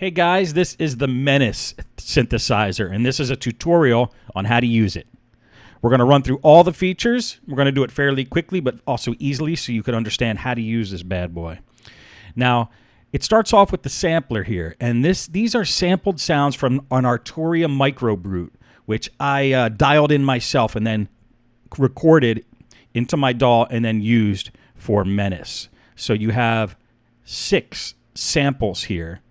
Hey guys, this is the Menace synthesizer, and this is a tutorial on how to use it. We're going to run through all the features. We're going to do it fairly quickly, but also easily so you can understand how to use this bad boy. Now, it starts off with the sampler here, and these are sampled sounds from an Arturia Micro Brute, which I dialed in myself and then recorded into my DAW and then used for Menace. So you have 6 samples here.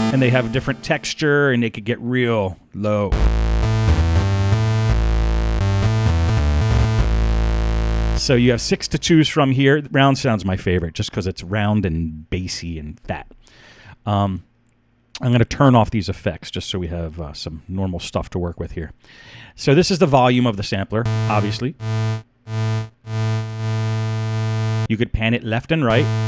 And they have different texture, and they could get real low. So you have 6 to choose from here. Round sound's my favorite, just because it's round and bassy and fat. I'm going to turn off these effects just so we have some normal stuff to work with here. So this is the volume of the sampler, obviously. You could pan it left and right.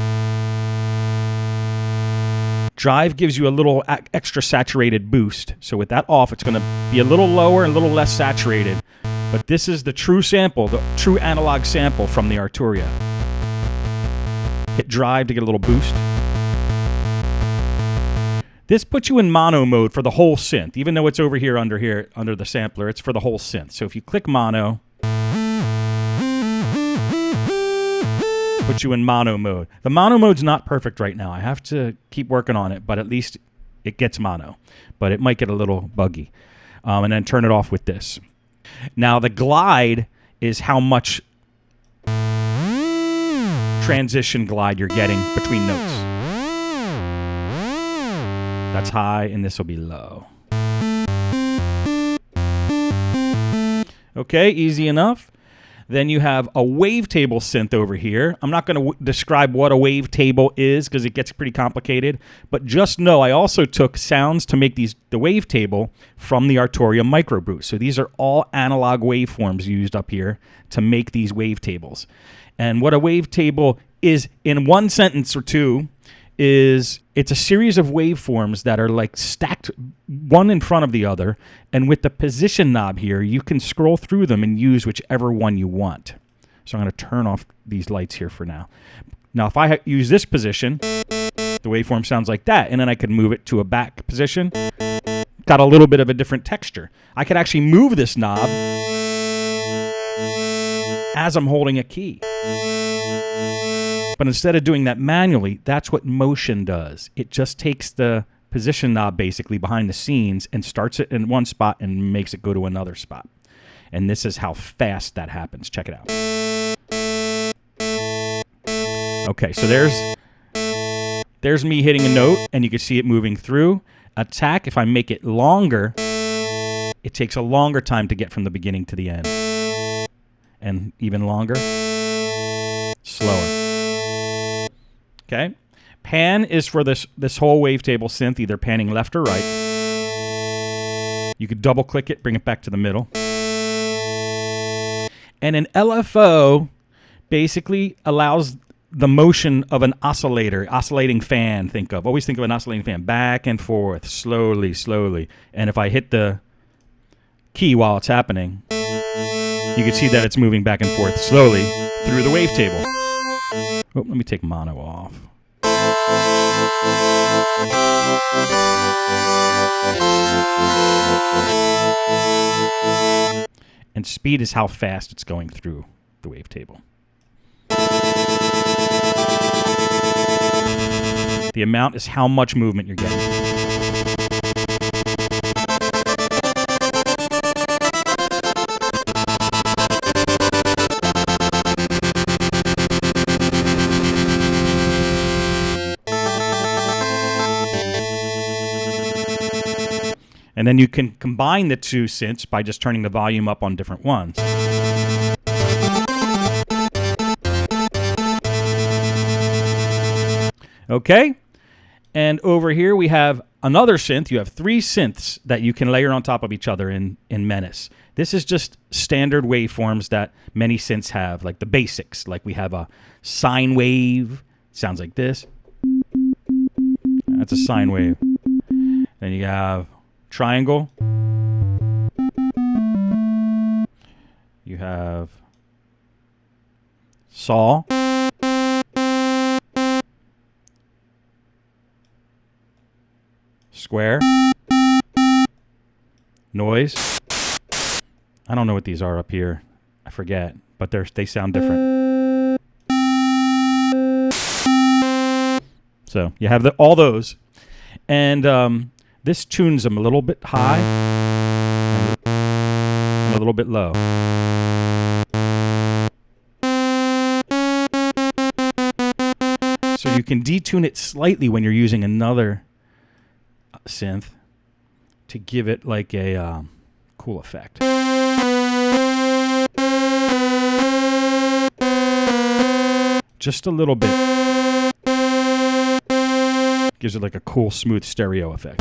Drive gives you a little extra saturated boost. So with that off, it's going to be a little lower and a little less saturated. But this is the true sample, the true analog sample from the Arturia. Hit drive to get a little boost. This puts you in mono mode for the whole synth. Even though it's over here under the sampler, it's for the whole synth. So if you click mono, puts you in mono mode. The mono mode's not perfect right now. I have to keep working on it, but at least it gets mono. But it might get a little buggy. And then turn it off with this. Now the glide is how much transition glide you're getting between notes. That's high, and this will be low. Okay, easy enough. Then you have a wavetable synth over here. I'm not going to describe what a wavetable is because it gets pretty complicated, but just know I also took sounds to make the wavetable from the Arturia Micro Brute. So these are all analog waveforms used up here to make these wavetables. And what a wavetable is, in one sentence or two, is it's a series of waveforms that are like stacked one in front of the other, and with the position knob here, you can scroll through them and use whichever one you want. So I'm going to turn off these lights here for now. Now, if I use this position, the waveform sounds like that, and then I could move it to a back position. Got a little bit of a different texture. I could actually move this knob as I'm holding a key. But instead of doing that manually, that's what motion does. It just takes the position knob basically behind the scenes and starts it in one spot and makes it go to another spot. And this is how fast that happens. Check it out. Okay, so there's me hitting a note, and you can see it moving through. Attack, if I make it longer, it takes a longer time to get from the beginning to the end. And even longer, slower. Okay, pan is for this whole wavetable synth, either panning left or right. You could double click it, bring it back to the middle. And an LFO basically allows the motion of an oscillating fan, always think of an oscillating fan, back and forth, slowly, slowly. And if I hit the key while it's happening, you can see that it's moving back and forth slowly through the wavetable. Oh, let me take mono off. And speed is how fast it's going through the wavetable. The amount is how much movement you're getting. And then you can combine the two synths by just turning the volume up on different ones. Okay, and over here we have another synth. You have 3 synths that you can layer on top of each other in Menace. This is just standard waveforms that many synths have, like the basics. Like we have a sine wave, sounds like this. That's a sine wave. Then you have triangle. You have saw. Square. Noise. I don't know what these are up here. I forget, but they sound different. So you have all those. And this tunes them a little bit high and a little bit low. So you can detune it slightly when you're using another synth to give it like a cool effect. Just a little bit. Gives it like a cool, smooth stereo effect.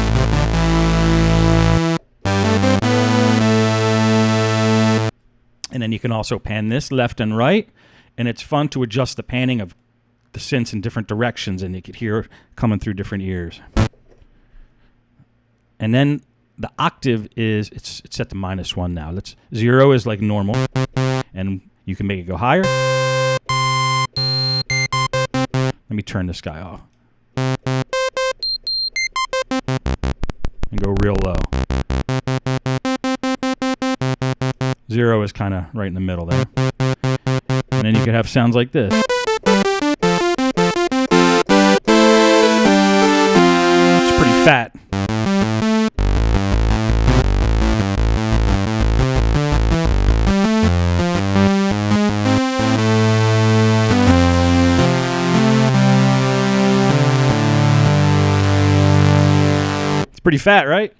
And then you can also pan this left and right, and it's fun to adjust the panning of the synths in different directions, and you could hear it coming through different ears. And then the octave is, it's set to -1 now. 0 is like normal, and you can make it go higher. Let me turn this guy off. And go real low. 0 is kind of right in the middle there. And then you could have sounds like this. It's pretty fat. Pretty fat, right?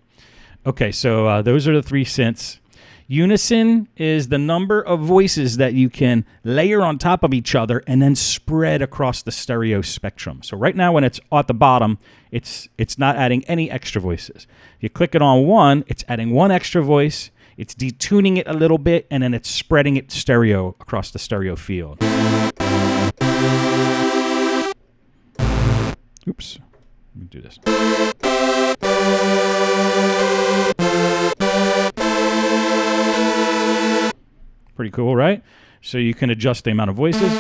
Okay, so those are the 3 synths. Unison is the number of voices that you can layer on top of each other and then spread across the stereo spectrum. So right now when it's at the bottom, it's not adding any extra voices. If you click it on 1, it's adding 1 extra voice, it's detuning it a little bit, and then it's spreading it stereo across the stereo field. Oops. Let me do this. Pretty cool, right? So you can adjust the amount of voices.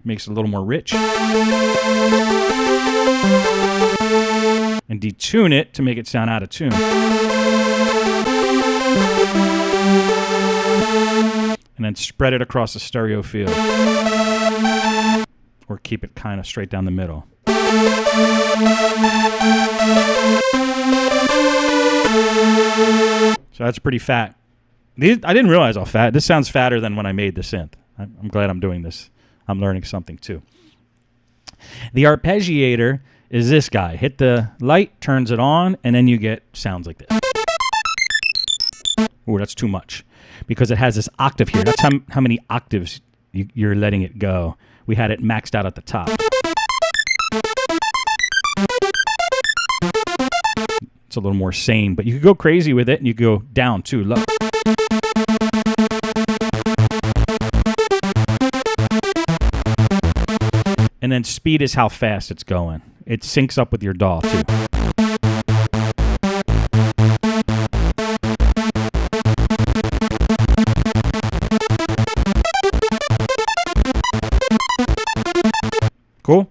Makes it a little more rich. And detune it to make it sound out of tune. And then spread it across the stereo field. Or keep it kind of straight down the middle. So that's pretty fat. I didn't realize how fat. This sounds fatter than when I made the synth. I'm glad I'm doing this. I'm learning something too. The arpeggiator is this guy. Hit the light, turns it on, and then you get sounds like this. Ooh, that's too much. Because it has this octave here. That's how many octaves you're letting it go. We had it maxed out at the top. It's a little more sane, but you could go crazy with it, and you could go down too low. And then speed is how fast it's going. It syncs up with your DAW too. Cool?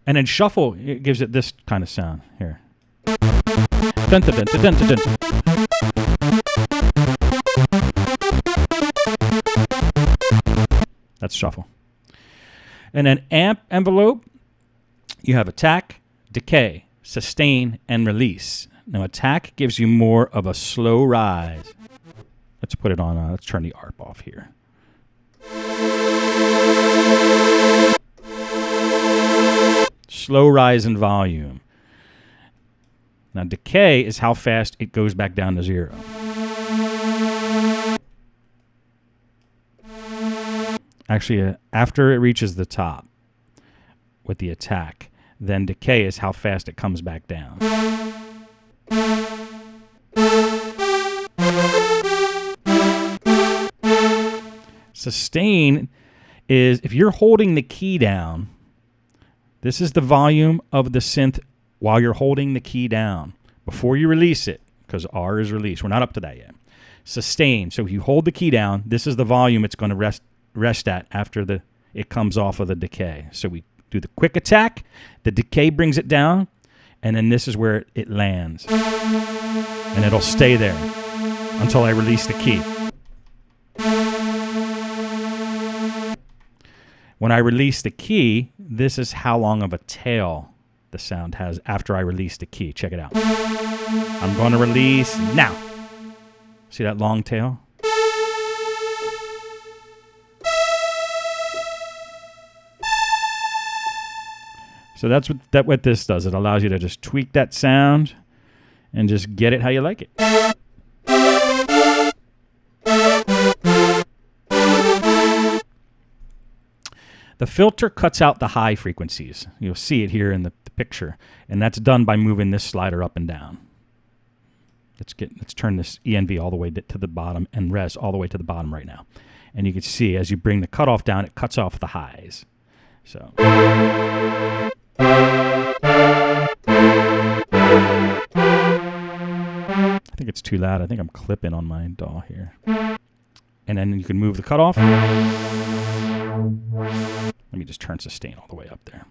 And then shuffle, it gives it this kind of sound here. Dun, dun, dun, dun, dun, dun. That's shuffle. And then amp envelope, you have attack, decay, sustain, and release. Now attack gives you more of a slow rise. Let's put it on, let's turn the ARP off here. Slow rise in volume. Now decay is how fast it goes back down to 0. Actually, after it reaches the top with the attack, then decay is how fast it comes back down. Sustain is if you're holding the key down, this is the volume of the synth while you're holding the key down before you release it, because R is released. We're not up to that yet. Sustain. So if you hold the key down, this is the volume it's going to rest rest at after it comes off of the decay. So we do the quick attack, the decay brings it down, and then this is where it lands. And it'll stay there until I release the key. When I release the key, this is how long of a tail the sound has after I release the key. Check it out. I'm going to release now. See that long tail? So that's what this does. It allows you to just tweak that sound and just get it how you like it. The filter cuts out the high frequencies. You'll see it here in the picture, and that's done by moving this slider up and down. Let's turn this ENV all the way to the bottom and res all the way to the bottom right now. And you can see as you bring the cutoff down, it cuts off the highs. So. I think it's too loud. I think I'm clipping on my DAW here. And then you can move the cutoff. Let me just turn sustain all the way up there.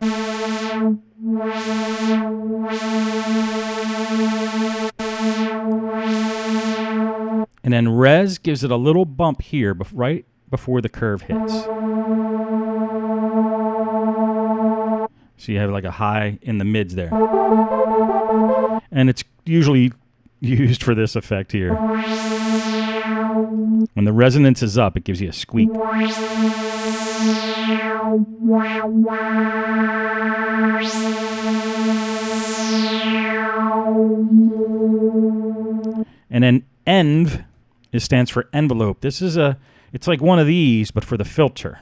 And then res gives it a little bump here right before the curve hits. So you have like a high in the mids there. And it's usually used for this effect here. When the resonance is up, it gives you a squeak. And then env stands for envelope. This is it's like one of these, but for the filter.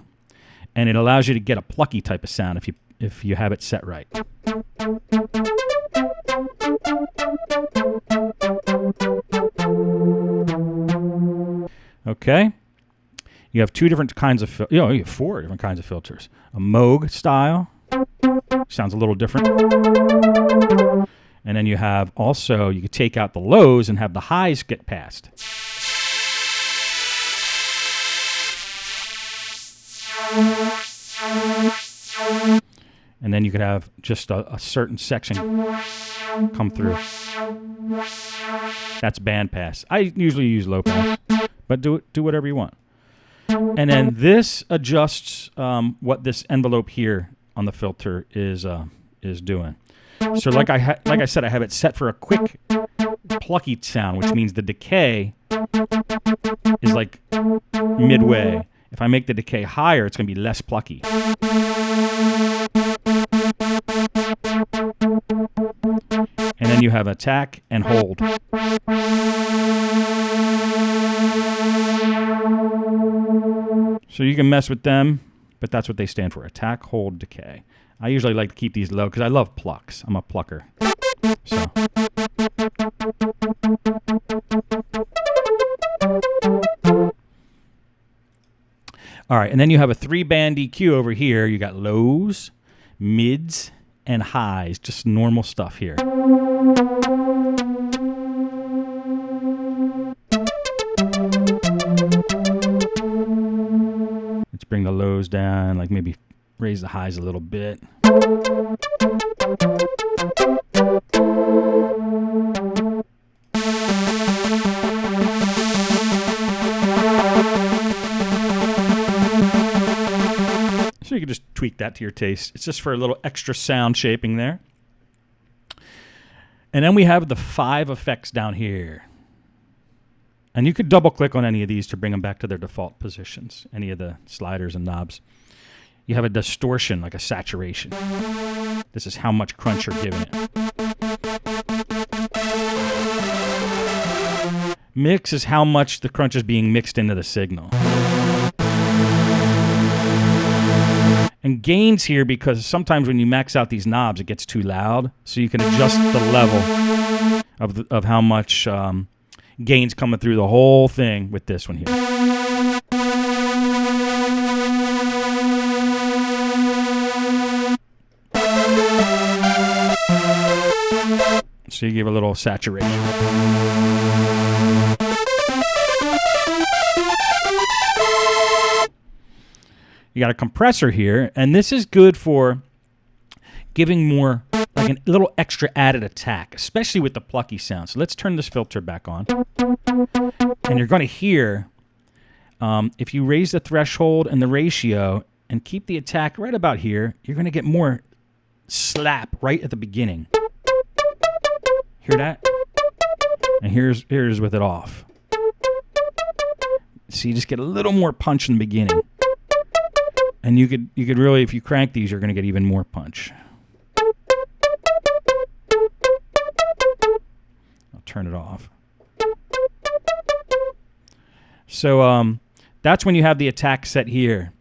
And it allows you to get a plucky type of sound if you have it set right. Okay. You have two different kinds of you have four different kinds of filters. A Moog style. Sounds a little different. And then you have also, you could take out the lows and have the highs get passed. And then you could have just a certain section come through. That's band pass. I usually use low pass, but do whatever you want. And then this adjusts what this envelope here on the filter is doing. So like I said, I have it set for a quick, plucky sound, which means the decay is like midway. If I make the decay higher, it's going to be less plucky. And then you have attack and hold. So you can mess with them, but that's what they stand for. Attack, hold, decay. I usually like to keep these low because I love plucks. I'm a plucker. So. All right, and then you have a 3-band EQ over here. You got lows, mids, and highs. Just normal stuff here. Let's bring the lows down, like maybe raise the highs a little bit. So you can just tweak that to your taste. It's just for a little extra sound shaping there. And then we have the 5 effects down here. And you could double click on any of these to bring them back to their default positions, any of the sliders and knobs. You have a distortion, like a saturation. This is how much crunch you're giving it. Mix is how much the crunch is being mixed into the signal. And gains here, because sometimes when you max out these knobs, it gets too loud. So you can adjust the level of how much gains coming through the whole thing with this one here. So you give a little saturation. You got a compressor here, and this is good for giving more, like a little extra added attack, especially with the plucky sound. So let's turn this filter back on. And you're going to hear, if you raise the threshold and the ratio and keep the attack right about here, you're going to get more slap right at the beginning. Hear that? And here's with it off. So you just get a little more punch in the beginning. And you could really, if you crank these, you're going to get even more punch. I'll turn it off. So that's when you have the attack set here.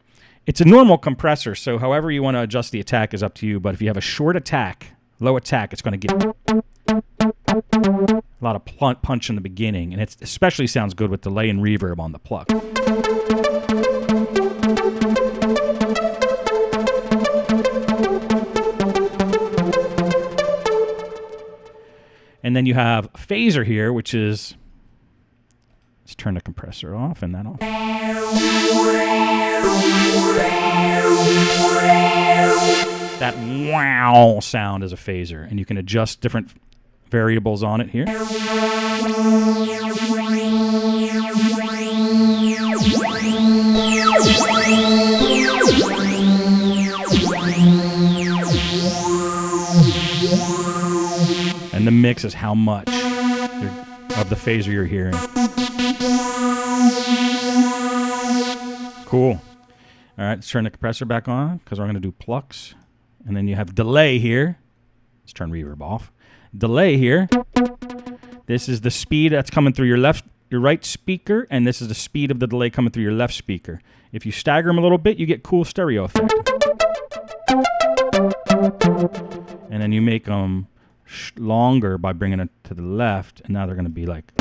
It's a normal compressor, so however you want to adjust the attack is up to you. But if you have a short attack, low attack, it's going to get a lot of punch in the beginning. And it especially sounds good with delay and reverb on the pluck. And then you have phaser here, which is, let's turn the compressor off and that'll. That wow sound is a phaser, and you can adjust different variables on it here. And the mix is how much of the phaser you're hearing. Cool. All right, let's turn the compressor back on because we're going to do plucks. And then you have delay here. Let's turn reverb off. Delay here. This is the speed that's coming through your right speaker, and this is the speed of the delay coming through your left speaker. If you stagger them a little bit, you get cool stereo effect. And then you make them longer by bringing it to the left, and now they're going to be like.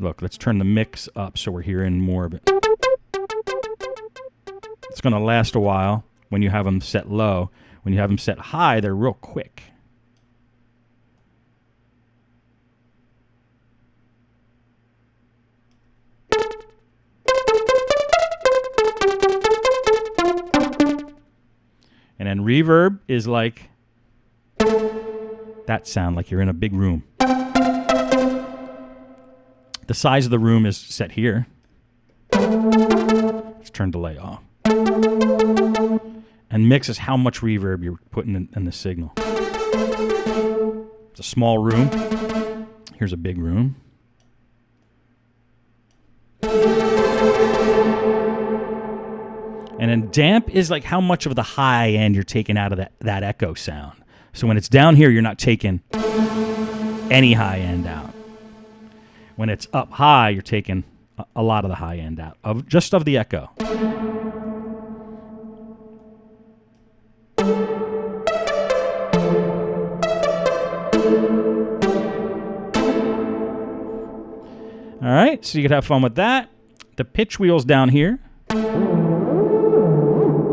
Look, let's turn the mix up so we're hearing more of it. It's going to last a while when you have them set low. When you have them set high, they're real quick. And then reverb is like that sound, like you're in a big room. The size of the room is set here. Let's turn delay off. And mix is how much reverb you're putting in the signal. It's a small room. Here's a big room. And then damp is like how much of the high end you're taking out of that echo sound. So when it's down here, you're not taking any high end out. When it's up high, you're taking a lot of the high end out of the echo. All right, so you can have fun with that. The pitch wheel's down here.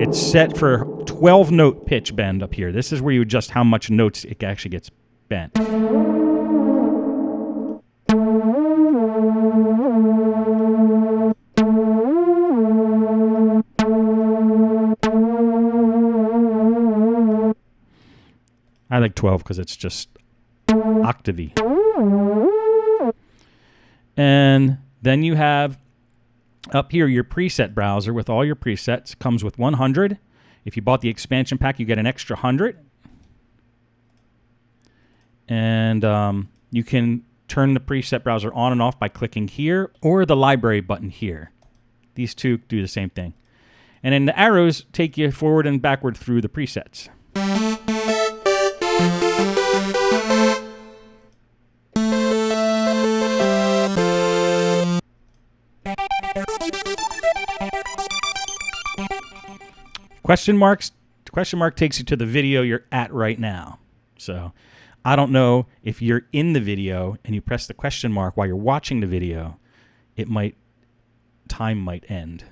It's set for 12-note pitch bend up here. This is where you adjust how much notes it actually gets bent. I like 12 because it's just octavey. And then you have up here your preset browser with all your presets. Comes with 100. If you bought the expansion pack, you get an extra 100. And you can turn the preset browser on and off by clicking here or the library button here. These two do the same thing. And then the arrows take you forward and backward through the presets. Question mark takes you to the video you're at right now. So I don't know if you're in the video and you press the question mark while you're watching the video, time might end.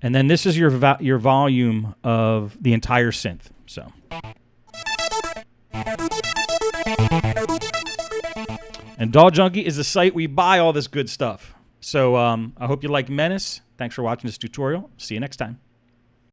And then this is your volume of the entire synth. So. And DAWJunkie is the site we buy all this good stuff. So I hope you like Menace. Thanks for watching this tutorial. See you next time.